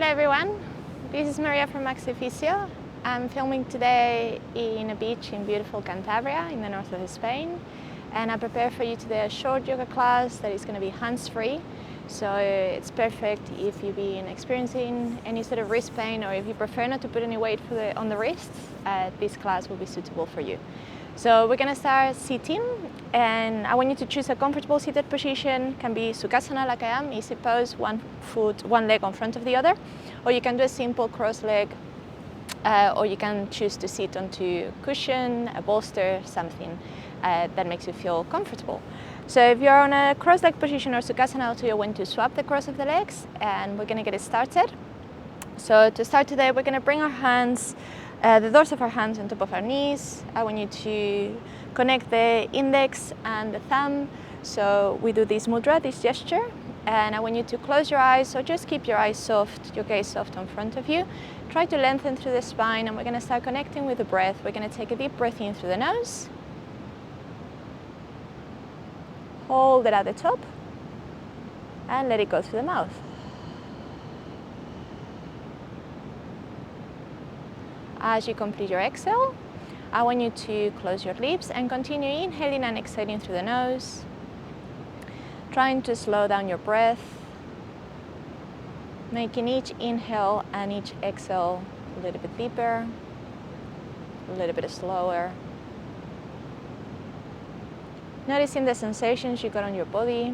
Hello everyone, this is Maria from Maxifisio. I'm filming today in a beach in beautiful Cantabria in the north of Spain, and I prepared for you today a short yoga class that is going to be hands-free. So it's perfect if you've been experiencing any sort of wrist pain, or if you prefer not to put any weight on the wrists, this class will be suitable for you. So we're going to start sitting, and I want you to choose a comfortable seated position. Can be Sukhasana like I am, easy pose, one leg on front of the other, or you can do a simple cross leg, or you can choose to sit onto a cushion, a bolster, something that makes you feel comfortable. So if you're on a cross leg position or Sukhasana, I'll tell you when to swap the cross of the legs, and we're going to get it started. So to start today, we're going to bring our hands, the doors of our hands on top of our knees. I want you to connect the index and the thumb. So we do this mudra, this gesture, and I want you to close your eyes, or just keep your eyes soft, your gaze soft in front of you. Try to lengthen through the spine, and we're going to start connecting with the breath. We're going to take a deep breath in through the nose. Hold it at the top, and let it go through the mouth. As you complete your exhale, I want you to close your lips and continue inhaling and exhaling through the nose, trying to slow down your breath, making each inhale and each exhale a little bit deeper, a little bit slower. Noticing the sensations you got on your body.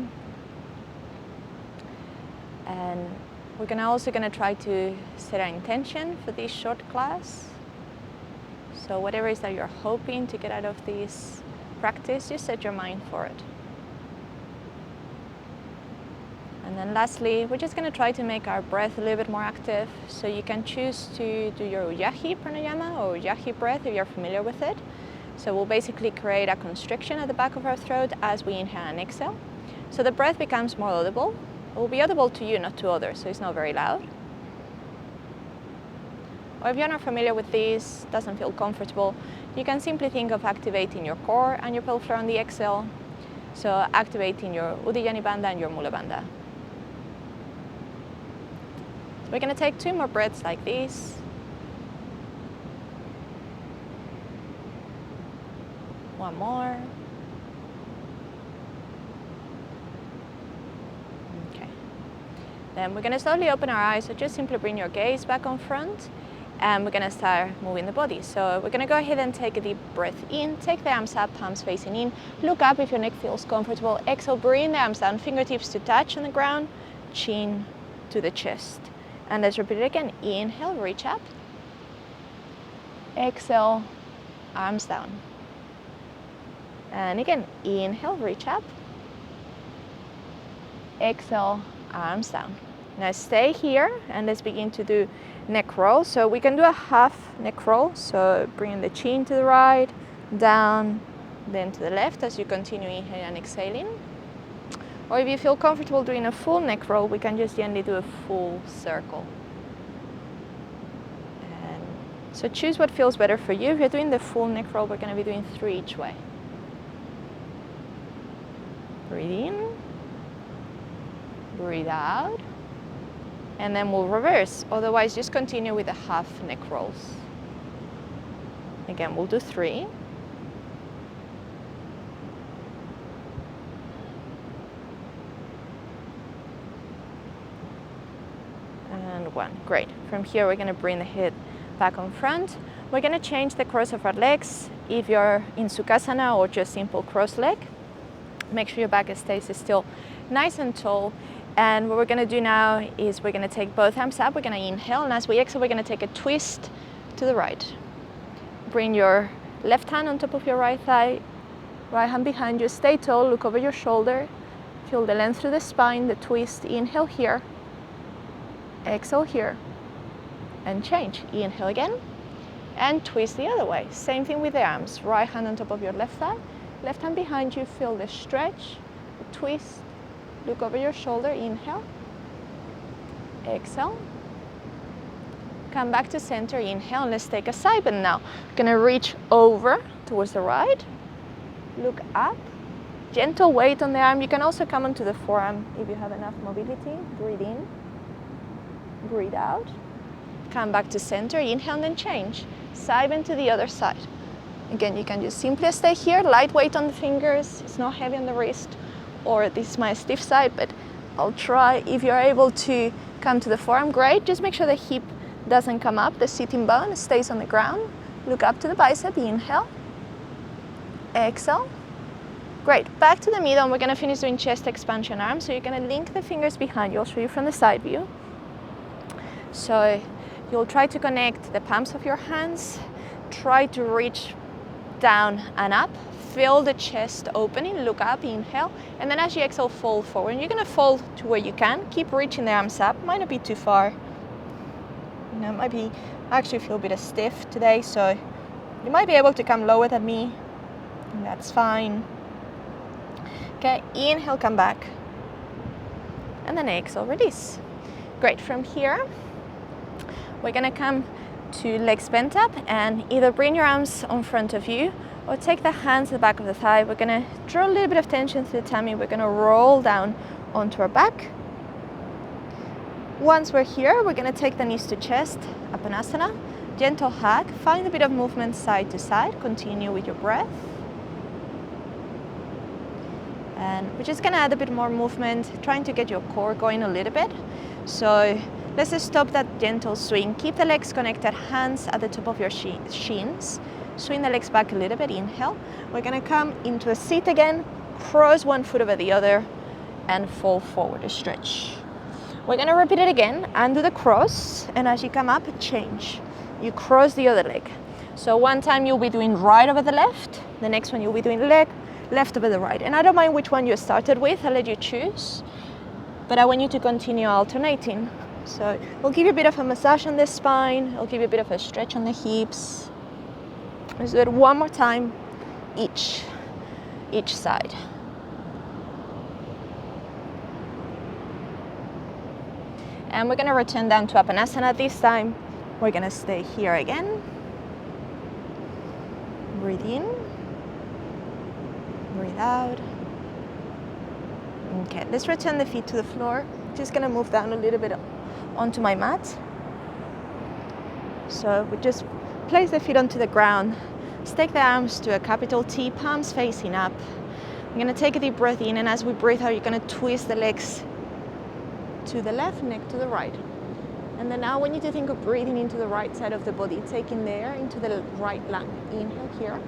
And we're also going to try to set our intention for this short class. So whatever it is that you're hoping to get out of this practice, just set your mind for it. And then lastly, we're just going to try to make our breath a little bit more active. So you can choose to do your Ujjayi pranayama or Ujjayi breath if you're familiar with it. So we'll basically create a constriction at the back of our throat as we inhale and exhale. So the breath becomes more audible. It will be audible to you, not to others, so it's not very loud. Or if you're not familiar with this, doesn't feel comfortable, you can simply think of activating your core and your pelvic floor on the exhale. So activating your Uddiyana Bandha and your Mula Bandha. We're going to take 2 more breaths like this. One more. Okay. Then we're going to slowly open our eyes, so just simply bring your gaze back on front, and we're going to start moving the body. So we're going to go ahead and take a deep breath in, take the arms up, palms facing in, look up if your neck feels comfortable, exhale, bring the arms down, fingertips to touch on the ground, chin to the chest. And let's repeat it again. Inhale, reach up. Exhale, arms down. And again, inhale, reach up. Exhale, arms down. Now stay here, and let's begin to do neck roll. So we can do a half neck roll. So bringing the chin to the right, down, then to the left as you continue inhaling and exhaling. Or if you feel comfortable doing a full neck roll, we can just gently do a full circle. And so choose what feels better for you. If you're doing the full neck roll, we're going to be doing 3 each way. Breathe in, breathe out, and then we'll reverse. Otherwise, just continue with the half neck rolls. Again, we'll do 3. And 1. Great. From here, we're going to bring the head back on front. We're going to change the cross of our legs. If you're in Sukhasana or just simple cross leg, make sure your back stays still nice and tall. And what we're going to do now is we're going to take both arms up. We're going to inhale, and as we exhale, we're going to take a twist to the right. Bring your left hand on top of your right thigh, right hand behind you. Stay tall, look over your shoulder. Feel the length through the spine, the twist. Inhale here, exhale here, and change. Inhale again, and twist the other way. Same thing with the arms. Right hand on top of your left thigh. Left hand behind you, feel the stretch, the twist, look over your shoulder, inhale, exhale, come back to center, inhale, and let's take a side bend now. We're gonna reach over towards the right, look up, gentle weight on the arm. You can also come onto the forearm if you have enough mobility. Breathe in, breathe out. Come back to center, inhale and then change. Side bend to the other side. Again, you can just simply stay here, light weight on the fingers, it's not heavy on the wrist, or this is my stiff side, but I'll try. If you're able to come to the forearm, great. Just make sure the hip doesn't come up, the sitting bone stays on the ground. Look up to the bicep, inhale, exhale. Great, back to the middle, and we're gonna finish doing chest expansion arms. So you're gonna link the fingers behind you. I'll show you from the side view. So you'll try to connect the palms of your hands, try to reach down and up, feel the chest opening, look up, inhale, and then as you exhale, fold forward. And you're gonna fold to where you can, keep reaching the arms up, might not be too far. You know, it might be, I actually feel a bit stiff today, so you might be able to come lower than me, and that's fine. Okay, inhale, come back, and then exhale, release. Great, from here, we're gonna come to legs bent up and either bring your arms on front of you or take the hands to the back of the thigh. We're gonna draw a little bit of tension through the tummy. We're gonna roll down onto our back. Once we're here, we're gonna take the knees to chest, Apanasana, gentle hug, find a bit of movement side to side, continue with your breath. And we're just gonna add a bit more movement, trying to get your core going a little bit. So let's just stop that gentle swing. Keep the legs connected, hands at the top of your shins. Swing the legs back a little bit, inhale. We're gonna come into a seat again, cross one foot over the other, and fall forward, a stretch. We're gonna repeat it again, undo the cross, and as you come up, change. You cross the other leg. So one time you'll be doing right over the left, the next one you'll be doing left over the right. And I don't mind which one you started with, I'll let you choose. But I want you to continue alternating. So we'll give you a bit of a massage on the spine, I'll give you a bit of a stretch on the hips. Let's do it one more time, each side. And we're gonna return down to Apanasana this time. We're gonna stay here again. Breathe in, breathe out. Okay, let's return the feet to the floor. Just gonna move down a little bit onto my mat. So we just place the feet onto the ground. Stake the arms to a capital T, palms facing up. I'm gonna take a deep breath in, and as we breathe out, you're gonna twist the legs to the left, neck to the right. And then now I want you to think of breathing into the right side of the body, taking the air into the right lung. Inhale here,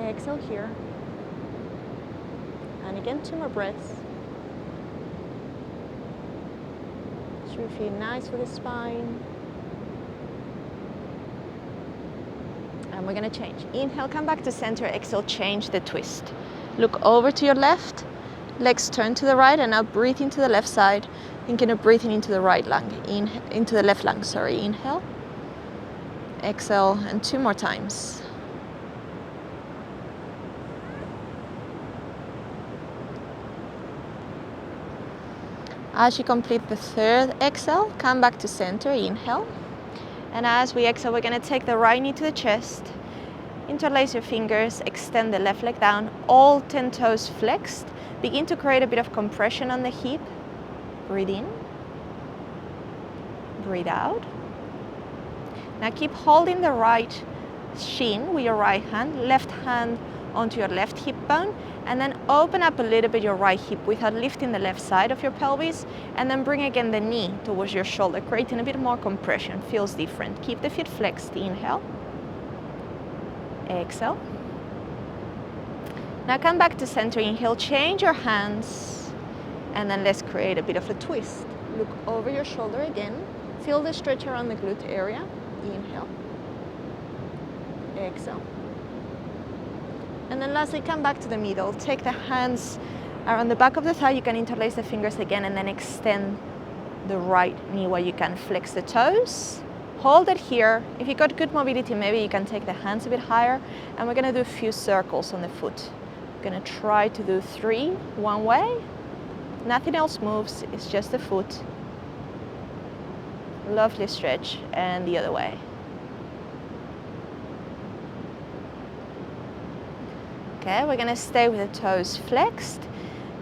exhale here. And again, 2 more breaths. Should feel nice with the spine. And we're gonna change. Inhale, come back to center, exhale, change the twist. Look over to your left, legs turn to the right, and now breathe into the left side, thinking of breathing into the right lung, into the left lung, sorry. Inhale, exhale, and 2 more times. As you complete the third exhale, come back to center, inhale. And as we exhale, we're gonna take the right knee to the chest, interlace your fingers, extend the left leg down, all 10 toes flexed. Begin to create a bit of compression on the hip. Breathe in, breathe out. Now keep holding the right shin with your right hand, left hand onto your left hip bone, and then open up a little bit your right hip without lifting the left side of your pelvis, and then bring again the knee towards your shoulder, creating a bit more compression. Feels different. Keep the feet flexed. Inhale, exhale. Now come back to center. Inhale, change your hands, and then let's create a bit of a twist. Look over your shoulder again. Feel the stretch around the glute area. Inhale, exhale. And then lastly, come back to the middle. Take the hands around the back of the thigh. You can interlace the fingers again, and then extend the right knee where you can. Flex the toes. Hold it here. If you got good mobility, maybe you can take the hands a bit higher. And we're gonna do a few circles on the foot. We're gonna try to do 3 one way. Nothing else moves, it's just the foot. Lovely stretch, and the other way. Okay, we're gonna stay with the toes flexed.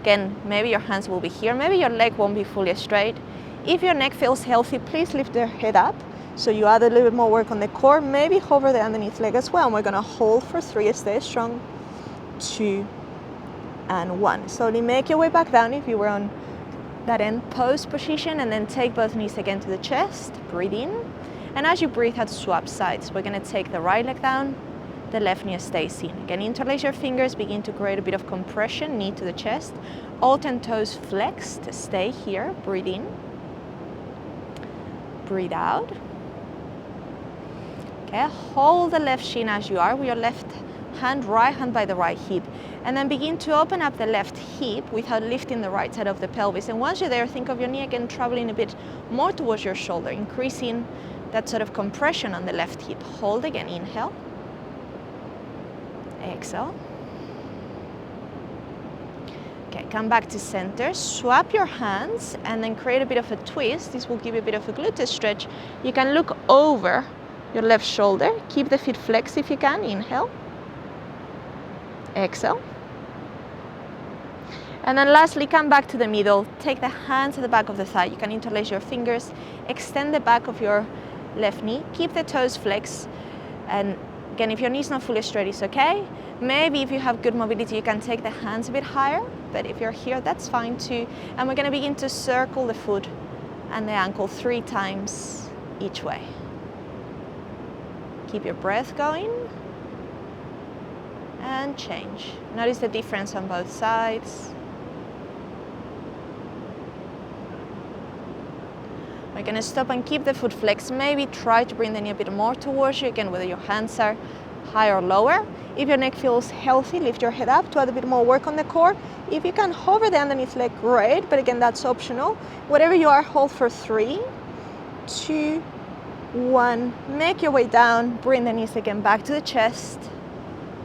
Again, maybe your hands will be here, maybe your leg won't be fully straight. If your neck feels healthy, please lift the head up. So you add a little bit more work on the core, maybe hover the underneath leg as well. And we're gonna hold for 3, stay strong, 2, and 1. Slowly make your way back down if you were on that end pose position, and then take both knees again to the chest, breathe in. And as you breathe out, swap sides. We're gonna take the right leg down, the left knee stays in. Again, interlace your fingers, begin to create a bit of compression, knee to the chest. All 10 toes flexed, stay here, breathe in. Breathe out. Okay, hold the left shin as you are with your left hand, right hand by the right hip. And then begin to open up the left hip without lifting the right side of the pelvis. And once you're there, think of your knee again traveling a bit more towards your shoulder, increasing that sort of compression on the left hip. Hold again, inhale. Exhale. Okay, come back to center, swap your hands, and then create a bit of a twist. This will give you a bit of a glute stretch. You can look over your left shoulder. Keep the feet flexed if you can. Inhale. Exhale. And then lastly, come back to the middle. Take the hands at the back of the thigh. You can interlace your fingers. Extend the back of your left knee. Keep the toes flexed. And again, if your knee's not fully straight, it's okay. Maybe if you have good mobility, you can take the hands a bit higher. But if you're here, that's fine too. And we're going to begin to circle the foot and the ankle 3 times each way. Keep your breath going. And change. Notice the difference on both sides. We're going to stop and keep the foot flexed. Maybe try to bring the knee a bit more towards you, again, whether your hands are higher or lower. If your neck feels healthy, lift your head up to add a bit more work on the core. If you can hover the underneath leg, great, but again, that's optional. Whatever you are, hold for 3, 2, 1. Make your way down, bring the knees again back to the chest,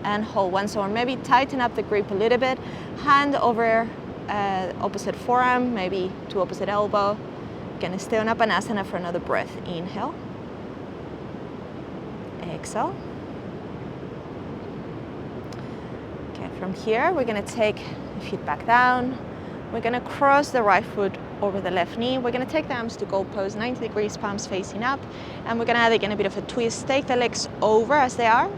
and hold once more. Maybe tighten up the grip a little bit. Hand over opposite forearm, maybe to opposite elbow. Again, stay on Uttanasana for another breath. Inhale. Exhale. Okay, from here, we're gonna take the feet back down. We're gonna cross the right foot over the left knee. We're gonna take the arms to goal pose, 90 degrees, palms facing up. And we're gonna add again a bit of a twist. Take the legs over as they are,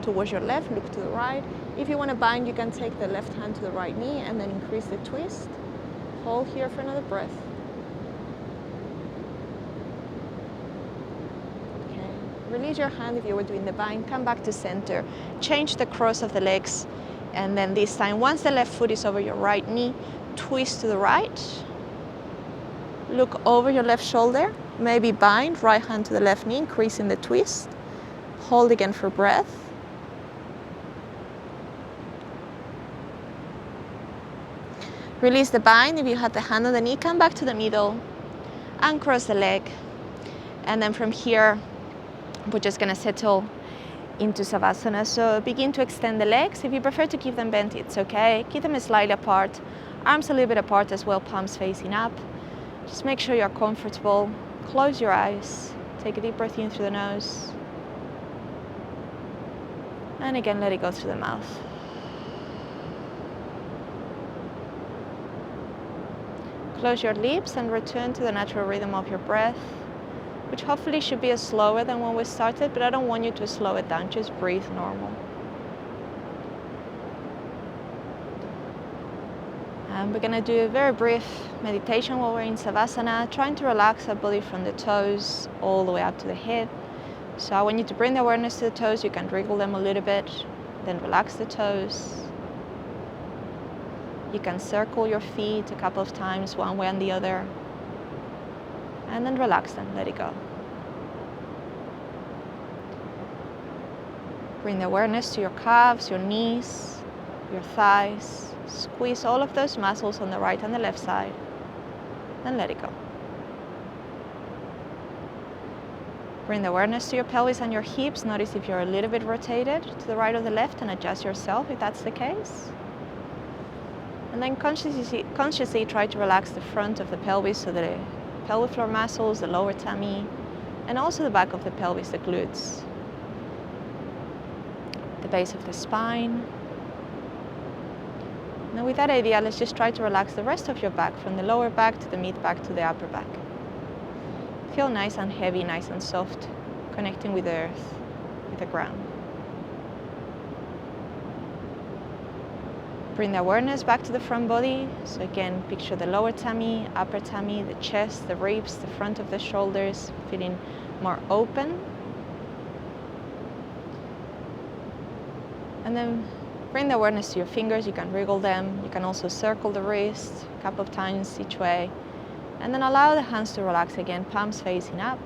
towards your left, look to the right. If you wanna bind, you can take the left hand to the right knee and then increase the twist. Hold here for another breath. Release your hand if you were doing the bind, come back to center, change the cross of the legs, and then this time, once the left foot is over your right knee, twist to the right, look over your left shoulder, maybe bind, right hand to the left knee, increasing the twist, hold again for breath. Release the bind, if you had the hand on the knee, come back to the middle, uncross the leg, and then from here, we're just going to settle into Savasana. So begin to extend the legs. If you prefer to keep them bent, it's okay. Keep them slightly apart. Arms a little bit apart as well, palms facing up. Just make sure you're comfortable. Close your eyes. Take a deep breath in through the nose. And again, let it go through the mouth. Close your lips and return to the natural rhythm of your breath, which hopefully should be slower than when we started, but I don't want you to slow it down, just breathe normal. And we're gonna do a very brief meditation while we're in Savasana, trying to relax our body from the toes all the way up to the head. So I want you to bring the awareness to the toes. You can wriggle them a little bit, then relax the toes. You can circle your feet a couple of times, one way and the other. And then relax them, let it go. Bring the awareness to your calves, your knees, your thighs. Squeeze all of those muscles on the right and the left side, and let it go. Bring the awareness to your pelvis and your hips. Notice if you're a little bit rotated to the right or the left, and adjust yourself if that's the case. And then consciously try to relax the front of the pelvis, so the pelvic floor muscles, the lower tummy, and also the back of the pelvis, the glutes, the base of the spine. Now with that idea, let's just try to relax the rest of your back, from the lower back to the mid back to the upper back. Feel nice and heavy, nice and soft, connecting with the earth, with the ground. Bring the awareness back to the front body. So again, picture the lower tummy, upper tummy, the chest, the ribs, the front of the shoulders, feeling more open. And then bring the awareness to your fingers. You can wriggle them. You can also circle the wrist a couple of times each way. And then allow the hands to relax again, palms facing up.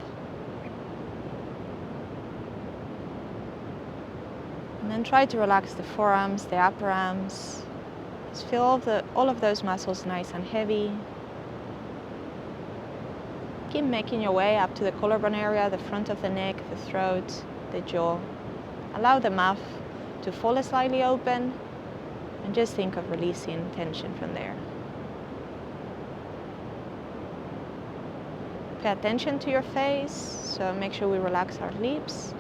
And then try to relax the forearms, the upper arms. Just feel all of those muscles nice and heavy. Keep making your way up to the collarbone area, the front of the neck, the throat, the jaw. Allow the mouth to fall slightly open, and just think of releasing tension from there. Pay attention to your face, so make sure we relax our lips,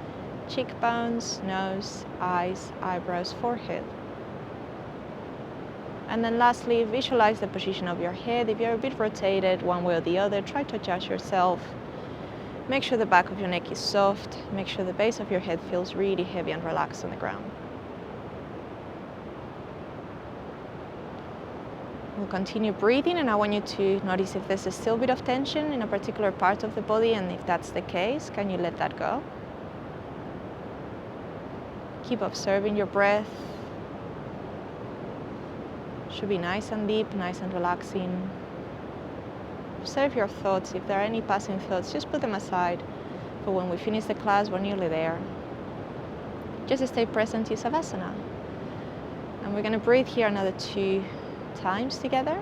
cheekbones, nose, eyes, eyebrows, forehead. And then lastly, visualize the position of your head. If you're a bit rotated one way or the other, try to adjust yourself. Make sure the back of your neck is soft. Make sure the base of your head feels really heavy and relaxed on the ground. We'll continue breathing, and I want you to notice if there's still a bit of tension in a particular part of the body, and if that's the case, can you let that go? Keep observing your breath. Should be nice and deep, nice and relaxing. Observe your thoughts. If there are any passing thoughts, just put them aside. But when we finish the class, we're nearly there. Just stay present to Savasana. And we're going to breathe here another 2 times together.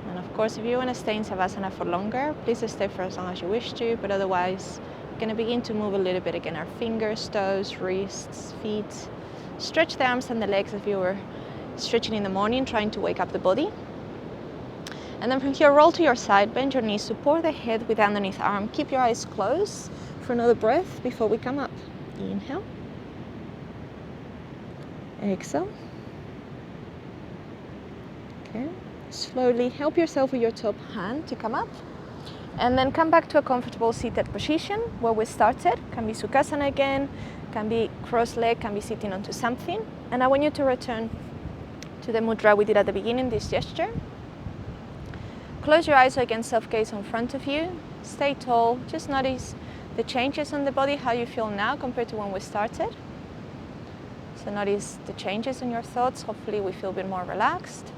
And of course, if you want to stay in Savasana for longer, please stay for as long as you wish to, but otherwise, we're going to begin to move a little bit again, our fingers, toes, wrists, feet. Stretch the arms and the legs as you were stretching in the morning, trying to wake up the body. And then from here, roll to your side, bend your knees, support the head with the underneath arm. Keep your eyes closed for another breath before we come up. Inhale. Exhale. Okay. Slowly help yourself with your top hand to come up. And then come back to a comfortable seated position where we started. Can be Sukhasana again, can be cross leg, can be sitting onto something. And I want you to return to the mudra we did at the beginning, this gesture. Close your eyes so again, soft gaze in front of you. Stay tall. Just notice the changes on the body, how you feel now compared to when we started. So notice the changes in your thoughts. Hopefully we feel a bit more relaxed.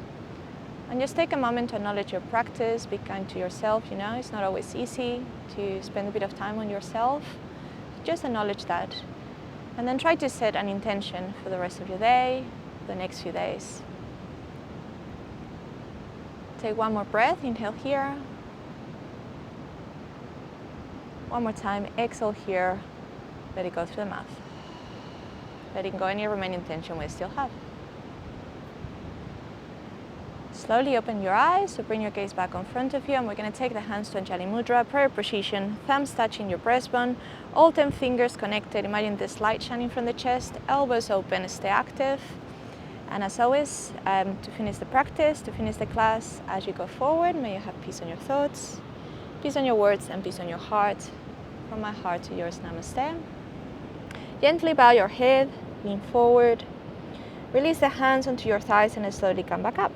And just take a moment to acknowledge your practice, be kind to yourself. You know, it's not always easy to spend a bit of time on yourself. Just acknowledge that. And then try to set an intention for the rest of your day, the next few days. Take one more breath, inhale here. One more time, exhale here. Let it go through the mouth. Letting go any remaining tension we still have. Slowly open your eyes, so bring your gaze back in front of you, and we're going to take the hands to Anjali Mudra, prayer position, thumbs touching your breastbone, all 10 fingers connected. Imagine this light shining from the chest, elbows open, stay active. And as always, to finish the practice, to finish the class, as you go forward, may you have peace on your thoughts, peace on your words, and peace on your heart. From my heart to yours, namaste. Gently bow your head, lean forward, release the hands onto your thighs, and slowly come back up.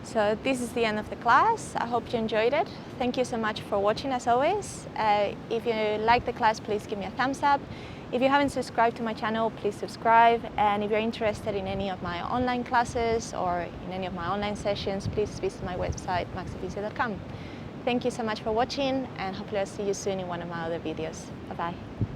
So this is the end of the class. I hope you enjoyed it. Thank you so much for watching as always. If you like the class, please give me a thumbs up. If you haven't subscribed to my channel, please subscribe. And if you're interested in any of my online classes or in any of my online sessions, please visit my website, maxifisio.com. Thank you so much for watching, and hopefully I'll see you soon in one of my other videos. Bye-bye.